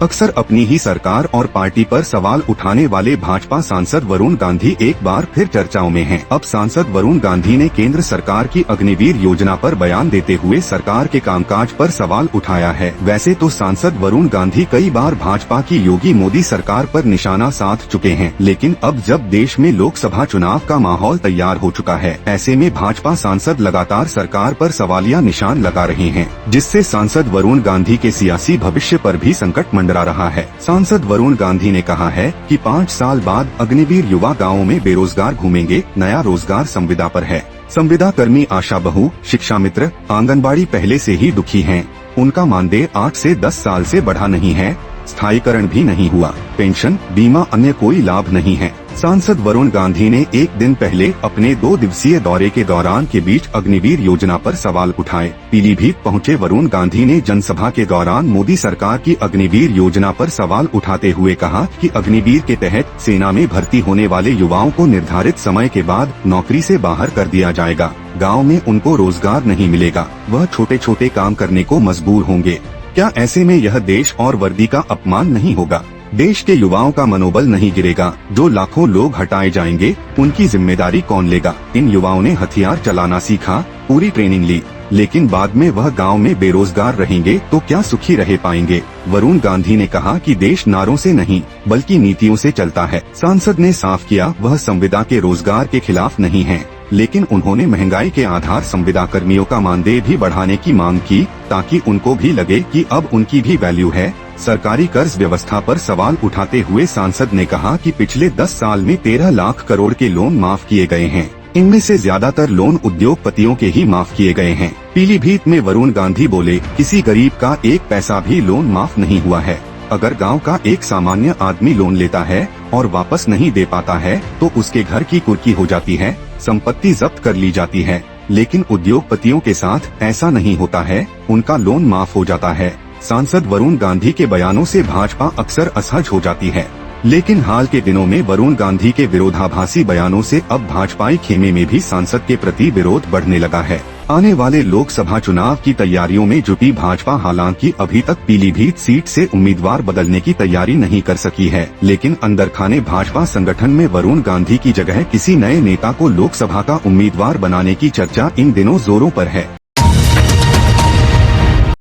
अक्सर अपनी ही सरकार और पार्टी पर सवाल उठाने वाले भाजपा सांसद वरुण गांधी एक बार फिर चर्चाओं में हैं। अब सांसद वरुण गांधी ने केंद्र सरकार की अग्निवीर योजना पर बयान देते हुए सरकार के कामकाज पर सवाल उठाया है। वैसे तो सांसद वरुण गांधी कई बार भाजपा की योगी मोदी सरकार पर निशाना साध चुके हैं, लेकिन अब जब देश में लोकसभा चुनाव का माहौल तैयार हो चुका है, ऐसे में भाजपा सांसद लगातार सरकार पर सवालिया निशान लगा रहे हैं, जिससे सांसद वरुण गांधी के सियासी भविष्य पर भी संकट मंडरा रहा है। सांसद वरुण गांधी ने कहा है कि 5 साल बाद अग्निवीर युवा गाँवों में बेरोजगार घूमेंगे, नया रोजगार संविदा पर है। संविदा कर्मी आशा बहू, शिक्षा मित्र, आंगनबाड़ी पहले से ही दुखी हैं। उनका मानदेय 8 से 10 साल से बढ़ा नहीं है, स्थायीकरण भी नहीं हुआ, पेंशन, बीमा, अन्य कोई लाभ नहीं है। सांसद वरुण गांधी ने एक दिन पहले अपने 2 दिवसीय दौरे के दौरान के बीच अग्निवीर योजना पर सवाल उठाए। पीलीभीत पहुंचे वरुण गांधी ने जनसभा के दौरान मोदी सरकार की अग्निवीर योजना पर सवाल उठाते हुए कहा कि अग्निवीर के तहत सेना में भर्ती होने वाले युवाओं को निर्धारित समय के बाद नौकरी से बाहर कर दिया जाएगा। गाँव में उनको रोजगार नहीं मिलेगा, वह छोटे छोटे काम करने को मजबूर होंगे। क्या ऐसे में यह देश और वर्दी का अपमान नहीं होगा? देश के युवाओं का मनोबल नहीं गिरेगा। जो लाखों लोग हटाए जाएंगे, उनकी जिम्मेदारी कौन लेगा? इन युवाओं ने हथियार चलाना सीखा, पूरी ट्रेनिंग ली, लेकिन बाद में वह गांव में बेरोजगार रहेंगे तो क्या सुखी रह पाएंगे? वरुण गांधी ने कहा कि देश नारों से नहीं बल्कि नीतियों से चलता है। सांसद ने साफ किया वह संविदा के रोजगार के खिलाफ नहीं है, लेकिन उन्होंने महंगाई के आधार संविदा कर्मियों का मानदेय भी बढ़ाने की मांग की, ताकि उनको भी लगे कि अब उनकी भी वैल्यू है। सरकारी कर्ज व्यवस्था पर सवाल उठाते हुए सांसद ने कहा कि पिछले 10 साल में 13 लाख करोड़ के लोन माफ किए गए हैं। इनमें से ज्यादातर लोन उद्योगपतियों के ही माफ किए गए हैं। पीलीभीत में वरुण गांधी बोले, किसी गरीब का 1 पैसा भी लोन माफ नहीं हुआ है। अगर गांव का एक सामान्य आदमी लोन लेता है और वापस नहीं दे पाता है तो उसके घर की कुर्की हो जाती है, संपत्ति जब्त कर ली जाती है। लेकिन उद्योगपतियों के साथ ऐसा नहीं होता है, उनका लोन माफ हो जाता है। सांसद वरुण गांधी के बयानों से भाजपा अक्सर असहज हो जाती है, लेकिन हाल के दिनों में वरुण गांधी के विरोधाभासी बयानों से अब भाजपाई खेमे में भी सांसद के प्रति विरोध बढ़ने लगा है। आने वाले लोकसभा चुनाव की तैयारियों में जुटी भाजपा हालांकि अभी तक पीलीभीत सीट से उम्मीदवार बदलने की तैयारी नहीं कर सकी है, लेकिन अंदर खाने भाजपा संगठन में वरुण गांधी की जगह किसी नए नेता को लोकसभा का उम्मीदवार बनाने की चर्चा इन दिनों जोरों पर है।